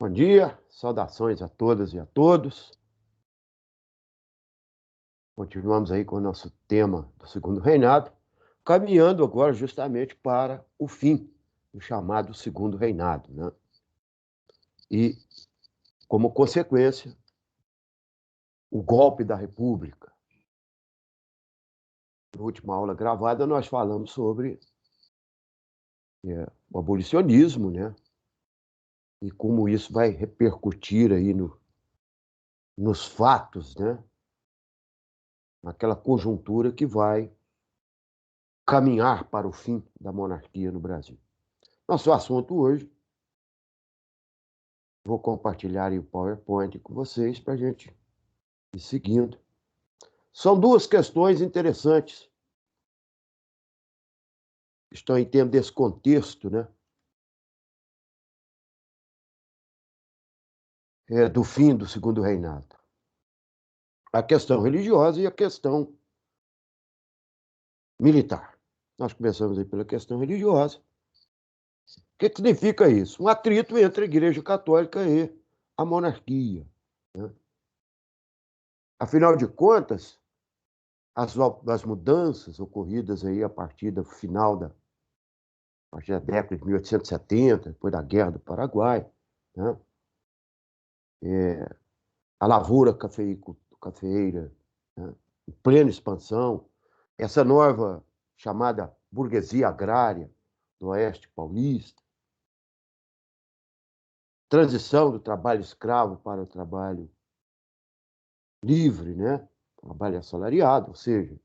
Bom dia, saudações a todas e a todos. Continuamos aí com o nosso tema do segundo reinado, caminhando agora justamente para o fim do chamado segundo reinado, né? E, como consequência, o golpe da República. Na última aula gravada, nós falamos sobre o abolicionismo, né? E como isso vai repercutir aí nos fatos, né? Naquela conjuntura que vai caminhar para o fim da monarquia no Brasil. Nosso assunto hoje, vou compartilhar aí o PowerPoint com vocês para a gente ir seguindo. São duas questões interessantes. Estão em termos desse contexto, né? Do fim do segundo reinado. A questão religiosa e a questão militar. Nós começamos aí pela questão religiosa. O que significa isso? Um atrito entre a Igreja Católica e a monarquia, né? Afinal de contas, as mudanças ocorridas aí a partir do final a partir da década de 1870, depois da Guerra do Paraguai, né? A lavoura cafeeira, né? Em plena expansão, essa nova chamada burguesia agrária do Oeste Paulista, transição do trabalho escravo para o trabalho livre, né? Trabalho assalariado, ou seja,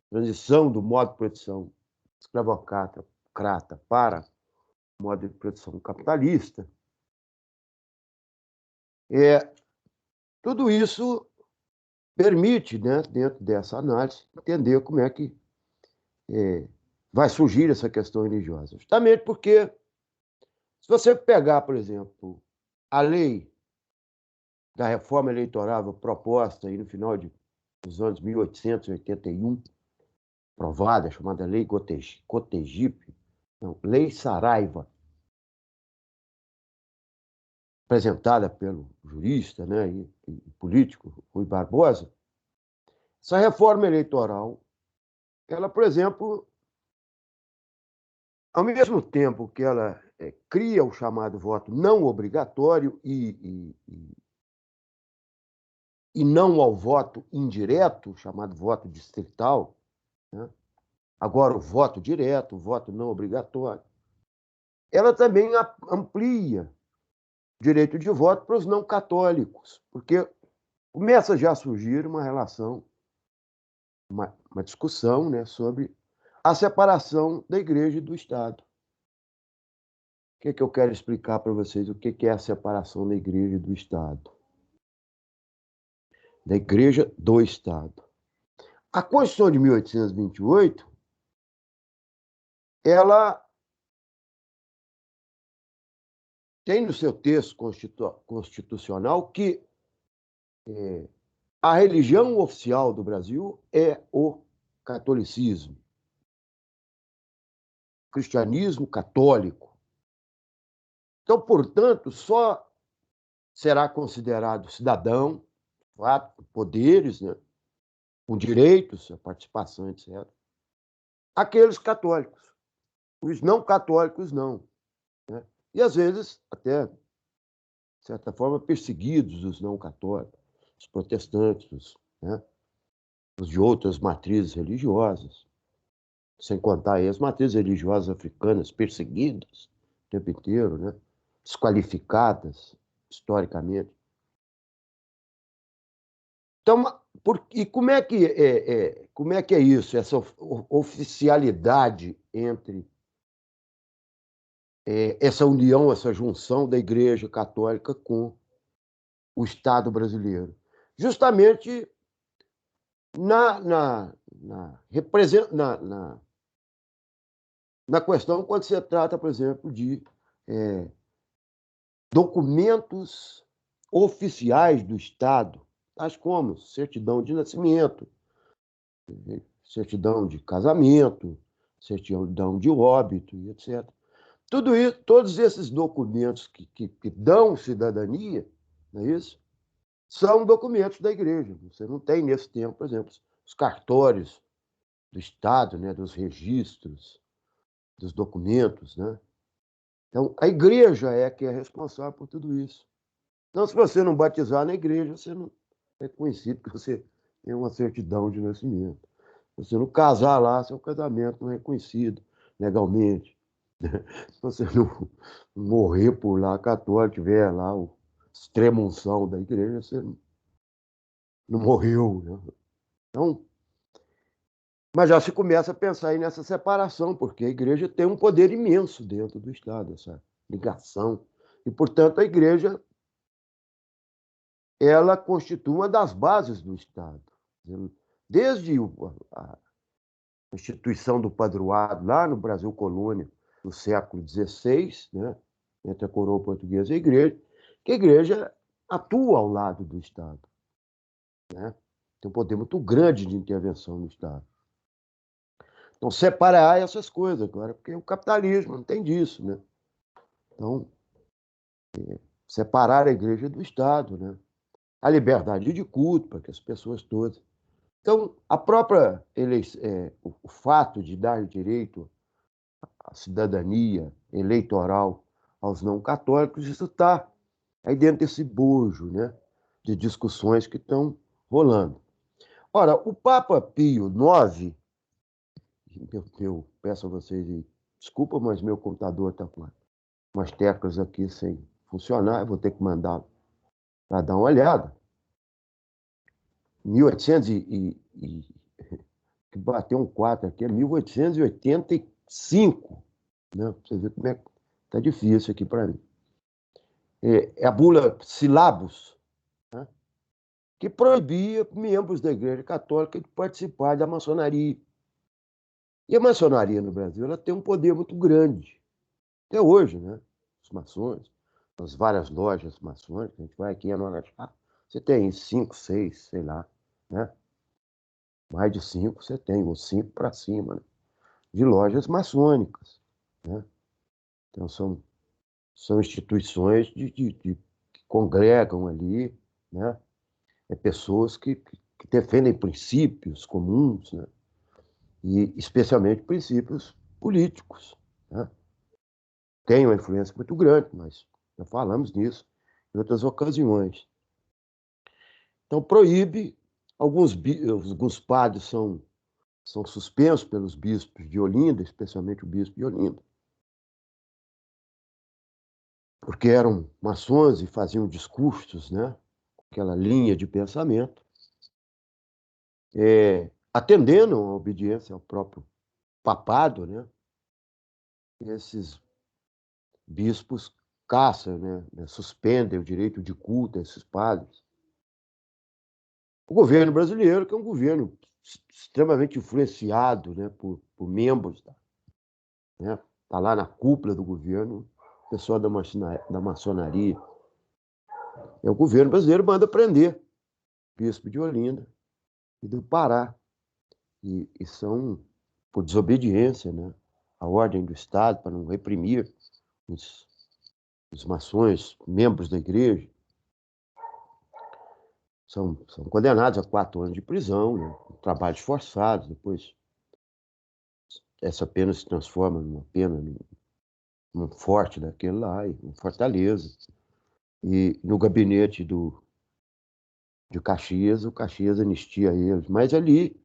transição do modo de produção escravocrata para o modo de produção capitalista. Tudo isso permite, né, dentro dessa análise, entender como é que vai surgir essa questão religiosa. Justamente porque, se você pegar, por exemplo, a lei da reforma eleitoral proposta aí no final dos anos 1881, aprovada, chamada Lei Cotegipe, não, Lei Saraiva, apresentada pelo jurista, né, e político Rui Barbosa, essa reforma eleitoral, ela, por exemplo, ao mesmo tempo que ela cria o chamado voto não obrigatório e não ao voto indireto, chamado voto distrital, né? Agora o voto direto, o voto não obrigatório, ela também amplia o direito de voto para os não católicos, porque começa já a surgir uma relação, uma discussão, né, sobre a separação da Igreja e do Estado. O que eu quero explicar para vocês? O que é a separação da Igreja e do Estado? Da Igreja do Estado. A Constituição de 1828, ela tem no seu texto constitucional que a religião oficial do Brasil é o catolicismo, o cristianismo católico. Então, portanto, só será considerado cidadão, poderes, né, com direitos, a participação, etc., aqueles católicos. Os não católicos, não, né? E, às vezes, até, de certa forma, perseguidos os não católicos, os protestantes, né? Os de outras matrizes religiosas, sem contar aí as matrizes religiosas africanas perseguidas o tempo inteiro, né? Desqualificadas historicamente. Então, e como é que é isso, essa oficialidade entre essa união, essa junção da Igreja Católica com o Estado brasileiro? Justamente na, na, na, na, na questão quando se trata, por exemplo, de documentos oficiais do Estado, tais como certidão de nascimento, certidão de casamento, certidão de óbito, e etc. Tudo isso, todos esses documentos que dão cidadania, não é isso? São documentos da igreja. Você não tem nesse tempo, por exemplo, os cartórios do Estado, né, dos registros, dos documentos, né? Então, a igreja é que é responsável por tudo isso. Então, se você não batizar na igreja, você não é conhecido que você tem uma certidão de nascimento. Se você não casar lá, seu casamento não é reconhecido legalmente. Se você não morrer por lá, católico, tiver lá o extrema-unção da igreja, você não morreu, né? Então, mas já se começa a pensar aí nessa separação, porque a igreja tem um poder imenso dentro do Estado, essa ligação. E, portanto, a igreja ela constitui uma das bases do Estado. Desde a instituição do padroado, lá no Brasil colônia, no século XVI, né, entre a coroa portuguesa e a igreja, que a igreja atua ao lado do Estado. Né? Tem um poder muito grande de intervenção no Estado. Então, separar essas coisas agora, porque o capitalismo não tem disso, né? Então, separar a igreja do Estado, né? A liberdade de culto, para que as pessoas todas. Então, a própria o fato de dar direito à cidadania eleitoral aos não católicos, isso está aí dentro desse bojo, né, de discussões que estão rolando. Ora, o Papa Pio IX, eu peço a vocês desculpa, mas meu computador está com umas teclas aqui sem funcionar, eu vou ter que mandar para dar uma olhada. 1800 que bateu um 4 aqui, é 1885, né? Pra você ver como é que tá difícil aqui para mim. É a bula Syllabus, né? Que proibia membros da Igreja Católica de participar da maçonaria. E a maçonaria no Brasil ela tem um poder muito grande, até hoje, né? Os maçons, as várias lojas maçônicas, a gente vai aqui em Araxá, você tem 5, 6, sei lá, né? Mais de 5 você tem, ou 5 para cima, né? De lojas maçônicas, né? Então, são instituições que congregam ali, né? Pessoas que defendem princípios comuns, né? E especialmente princípios políticos, né? Tem uma influência muito grande, mas já falamos nisso em outras ocasiões. Então, proíbe, alguns padres são suspensos pelos bispos de Olinda, especialmente o bispo de Olinda, porque eram maçons e faziam discursos, né? Aquela linha de pensamento, atendendo a obediência ao próprio papado, né? Esses bispos caçam, né? Suspendem o direito de culto a esses padres. O governo brasileiro, que é um governo extremamente influenciado, né? Por membros, né? Está lá na cúpula do governo, pessoal da maçonaria. O governo brasileiro manda prender o bispo de Olinda e do Pará. E são por desobediência, né? À ordem do Estado, para não reprimir os, os maçons, membros da igreja. São condenados a 4 anos de prisão, né? Trabalhos forçados. Depois, essa pena se transforma numa pena, num forte daquele lá, em Fortaleza. E no gabinete de Caxias, o Caxias anistia eles. Mas ali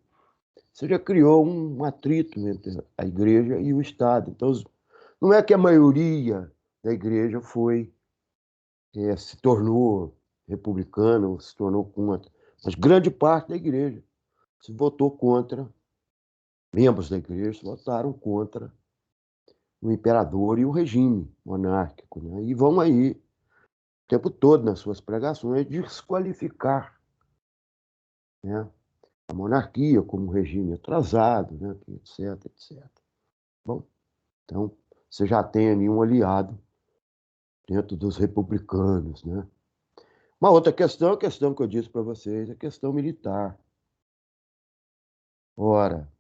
você já criou um atrito entre a igreja e o Estado. Então, não é que a maioria da igreja se tornou republicana ou se tornou contra, mas grande parte da igreja se votou contra, membros da igreja votaram contra o imperador e o regime monárquico, né? E vão aí o tempo todo nas suas pregações desqualificar, né, a monarquia como um regime atrasado, né, etc, etc. Bom, então você já tem ali um aliado dentro dos republicanos, né? Uma outra questão, a questão que eu disse para vocês, a questão militar. Ora,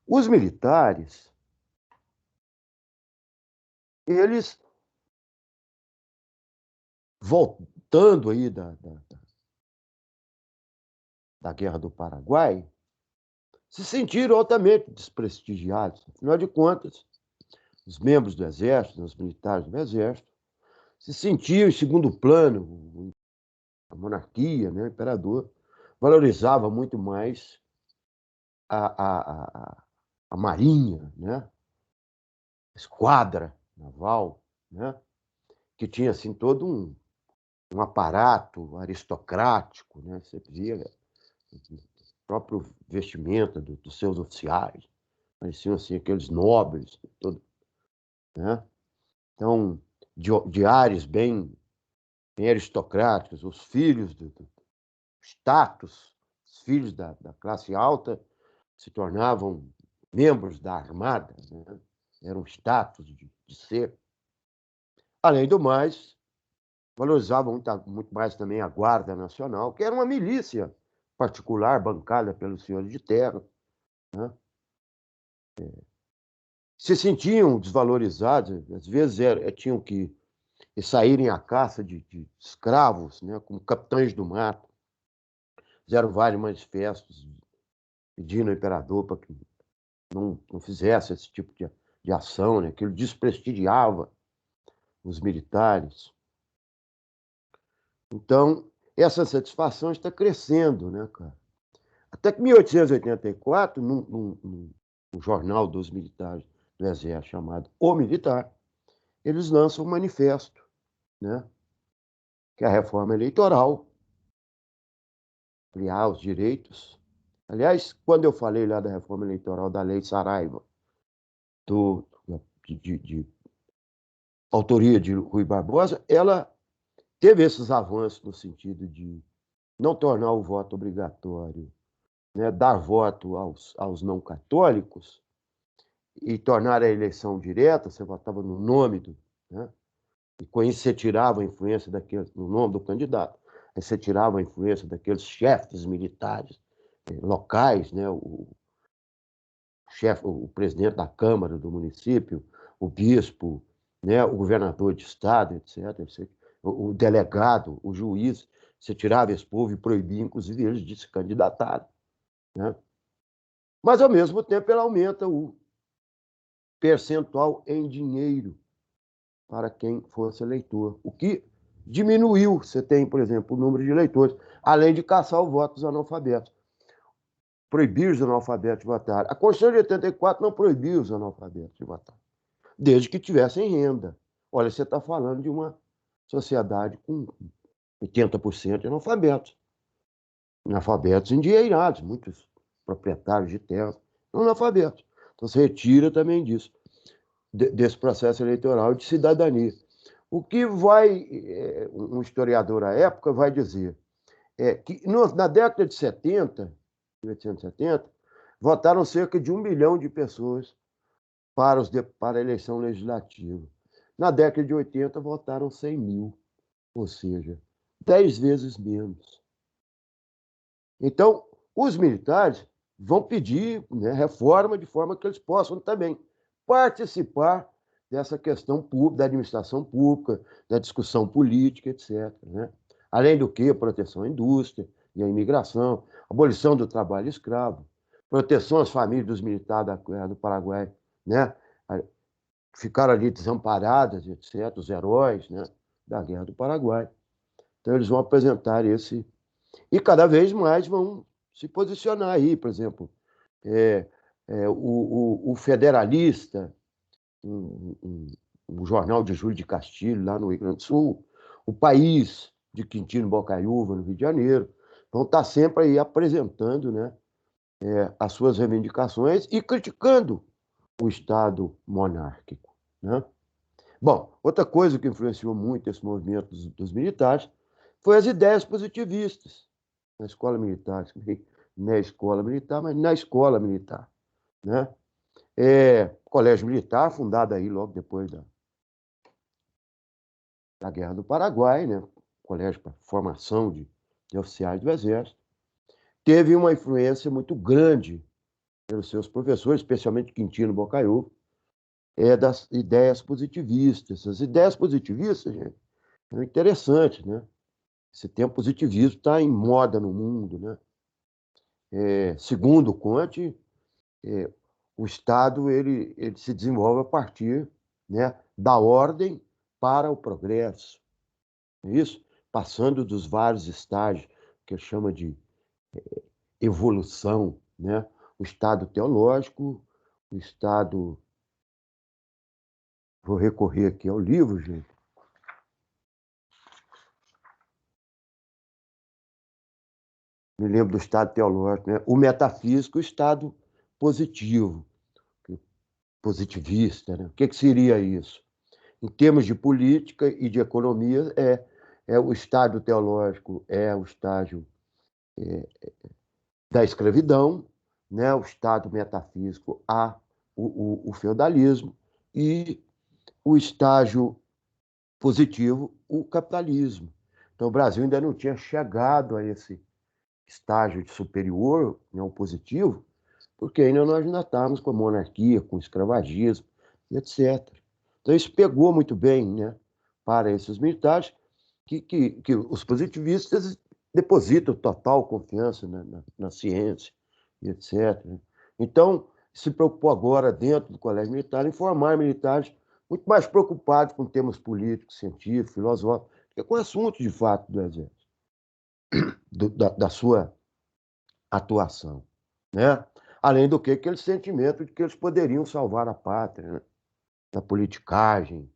os militares, eles, voltando aí da Guerra do Paraguai, se sentiram altamente desprestigiados. Afinal de contas, os membros do Exército, os militares do Exército, se sentiam em segundo plano. A monarquia, né, o imperador, valorizava muito mais a, a, a, a marinha, né, a esquadra naval, né, que tinha assim todo um aparato aristocrático, né, você via o próprio vestimenta dos seus oficiais, pareciam assim aqueles nobres, todo, né? Então, de ares bem aristocráticos, os filhos do status, os filhos da classe alta se tornavam membros da Armada, né? Era um status de ser. Além do mais, valorizavam muito mais também a Guarda Nacional, que era uma milícia particular bancada pelos senhores de terra, né? Se sentiam desvalorizados, às vezes tinham que saírem à caça de escravos, né? Como capitães do mato. Fizeram vários manifestos pedindo ao imperador para que não fizesse esse tipo de ação, né? Que ele desprestigiava os militares. Então, essa satisfação está crescendo, né, cara? Até que em 1884, num jornal dos militares do Exército chamado O Militar, eles lançam um manifesto, né? Que é a reforma eleitoral, ampliar os direitos. Aliás, quando eu falei lá da reforma eleitoral da Lei Saraiva, do, de autoria de Rui Barbosa, ela teve esses avanços no sentido de não tornar o voto obrigatório, né, dar voto aos não católicos e tornar a eleição direta, você votava no nome né, e com isso você tirava a influência no nome do candidato, aí você tirava a influência daqueles chefes militares locais, né, o presidente da Câmara do município, o bispo, né, o governador de estado, etc. O delegado, o juiz, você tirava esse povo e proibia, inclusive, eles de se candidatarem, né? Mas, ao mesmo tempo, ela aumenta o percentual em dinheiro para quem fosse eleitor, o que diminuiu. Você tem, por exemplo, o número de eleitores, além de caçar o voto dos analfabetos. Proibir os analfabetos de votar. A Constituição de 84 não proibiu os analfabetos de votar, desde que tivessem renda. Olha, você está falando de uma sociedade com 80% de analfabetos. Analfabetos endinheirados, muitos proprietários de terras, analfabetos. Então você retira também disso, desse processo eleitoral de cidadania. O que um historiador à época vai dizer que na década de 70, 1870, votaram cerca de 1 milhão de pessoas para a eleição legislativa. Na década de 80, votaram 100 mil, ou seja, 10 vezes menos. Então, os militares vão pedir, né, reforma de forma que eles possam também participar dessa questão pública, da administração pública, da discussão política, etc. Né? Além do que, a proteção à indústria e à imigração, abolição do trabalho escravo, proteção às famílias dos militares do Paraguai, né? Ficaram ali desamparadas, etc., os heróis, né, da Guerra do Paraguai. Então, eles vão apresentar esse. E cada vez mais vão se posicionar aí, por exemplo, o Federalista, um jornal de Júlio de Castilho, lá no Rio Grande do Sul, o País, de Quintino Bocaiúva, no Rio de Janeiro, vão estar sempre aí apresentando, né, as suas reivindicações e criticando o Estado monárquico, né? Bom, outra coisa que influenciou muito esse movimento dos militares foi as ideias positivistas na escola militar, na escola militar, mas na escola militar, né? Colégio Militar, fundado aí logo depois da Guerra do Paraguai, né? Colégio para formação de oficiais do Exército, teve uma influência muito grande pelos seus professores, especialmente Quintino Bocaiúva, é das ideias positivistas. As ideias positivistas, gente, é interessante, né? Esse termo positivismo está em moda no mundo, né? Segundo Kant, é, o Estado ele se desenvolve a partir, né, da ordem para o progresso, é isso? Passando dos vários estágios que ele chama de evolução, né? O estado teológico, o estado. Vou recorrer aqui ao livro, gente. Me lembro do estado teológico, né? O metafísico, o estado positivo, positivista, né? O que seria isso? Em termos de política e de economia, é o estádio teológico, é o estágio da escravidão, né? O estado metafísico, o feudalismo, e o estágio positivo, o capitalismo. Então, o Brasil ainda não tinha chegado a esse estágio de superior, né, o positivo, porque ainda nós ainda estávamos com a monarquia, com o escravagismo, e etc. Então, isso pegou muito bem, né, para esses militares, que os positivistas depositam total confiança na ciência, e etc. Então, se preocupou agora, dentro do Colégio Militar, em formar militares muito mais preocupados com temas políticos, científicos, filosóficos, que com assuntos, de fato, do Exército, da sua atuação, né? Além do que aquele sentimento de que eles poderiam salvar a pátria, né? Da politicagem,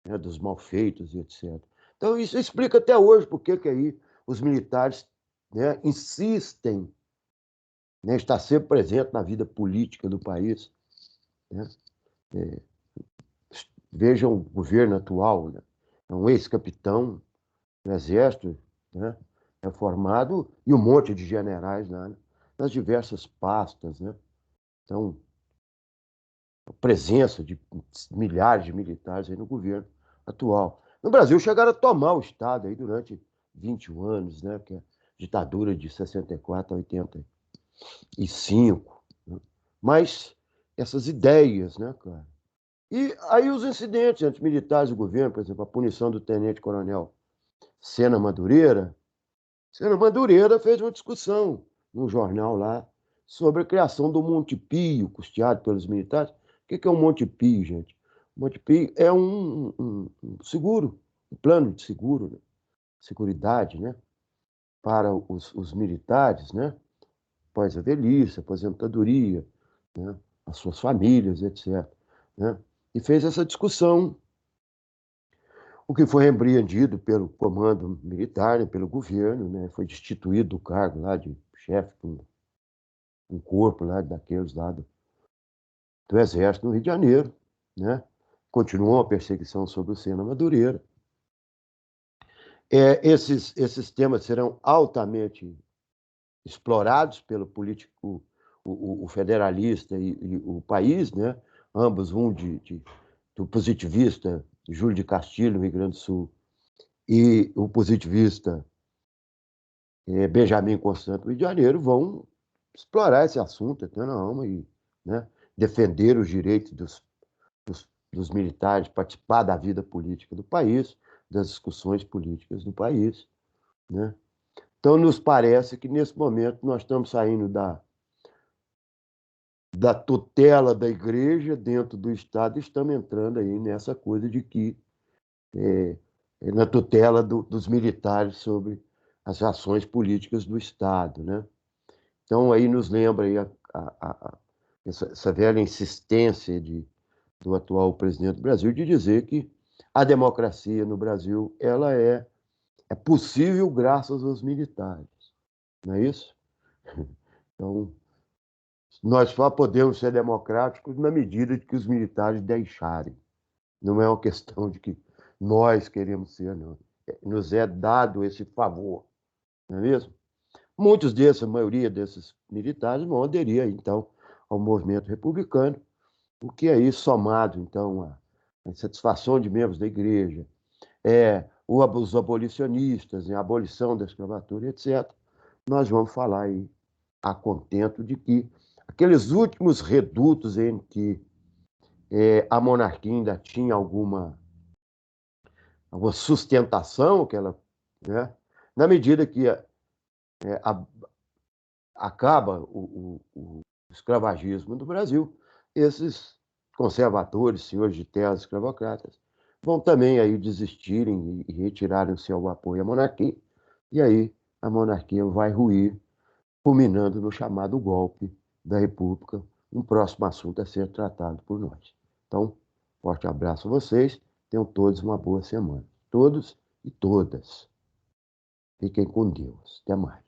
né? Dos malfeitos e etc. Então, isso explica até hoje por que aí os militares, né, insistem, né, estar sempre presente na vida política do país, né? Vejam o governo atual, né? É um ex-capitão do Exército, né? É formado, e um monte de generais nas diversas pastas, né? Então, a presença de milhares de militares aí no governo atual. No Brasil, chegaram a tomar o Estado aí durante 21 anos, né? Que é a ditadura de 64 a 85. Né? Mas essas ideias, né, cara? E aí os incidentes entre militares e governo, por exemplo, a punição do tenente-coronel Sena Madureira. Sena Madureira fez uma discussão num jornal lá sobre a criação do Monte Pio, custeado pelos militares. O que é o Monte Pio, gente? O Monte Pio é um seguro, um plano de seguro, né? Seguridade, né? Para os militares, né? Após a velhice, aposentadoria, né? As suas famílias, etc. Né? E fez essa discussão, o que foi repreendido pelo comando militar, né? Pelo governo, né? Foi destituído do cargo lá de chefe, um corpo lá daqueles lá do Exército no Rio de Janeiro, né? Continuou a perseguição sobre o Sena Madureira. Esses temas serão altamente explorados pelo político, o federalista e o país, né? Ambos, do positivista Júlio de Castilho, no Rio Grande do Sul, e o positivista Benjamin Constant, no Rio de Janeiro, vão explorar esse assunto até na alma e, né, defender os direitos dos militares, participar da vida política do país, das discussões políticas do país, né? Então, nos parece que, nesse momento, nós estamos saindo da tutela da igreja dentro do Estado e estamos entrando aí nessa coisa de que na tutela dos militares sobre as ações políticas do Estado, né? Então, aí nos lembra aí essa velha insistência do atual presidente do Brasil de dizer que a democracia no Brasil ela é possível graças aos militares, não é isso? Então, nós só podemos ser democráticos na medida de que os militares deixarem. Não é uma questão de que nós queremos ser, não. Nos é dado esse favor, não é mesmo? Muitos desses, a maioria desses militares vão aderir, então, ao movimento republicano, o que aí, somado, então, à insatisfação de membros da igreja, os abolicionistas, a abolição da escravatura, etc., nós vamos falar aí a contento de que aqueles últimos redutos em que A monarquia ainda tinha alguma sustentação, que ela, né? Na medida que a- acaba o escravagismo do Brasil, esses conservadores, senhores de terras escravocratas, vão também aí desistirem e retirarem o seu apoio à monarquia, e aí a monarquia vai ruir, culminando no chamado golpe da República, um próximo assunto a ser tratado por nós. Então, forte abraço a vocês, tenham todos uma boa semana. Todos e todas. Fiquem com Deus. Até mais.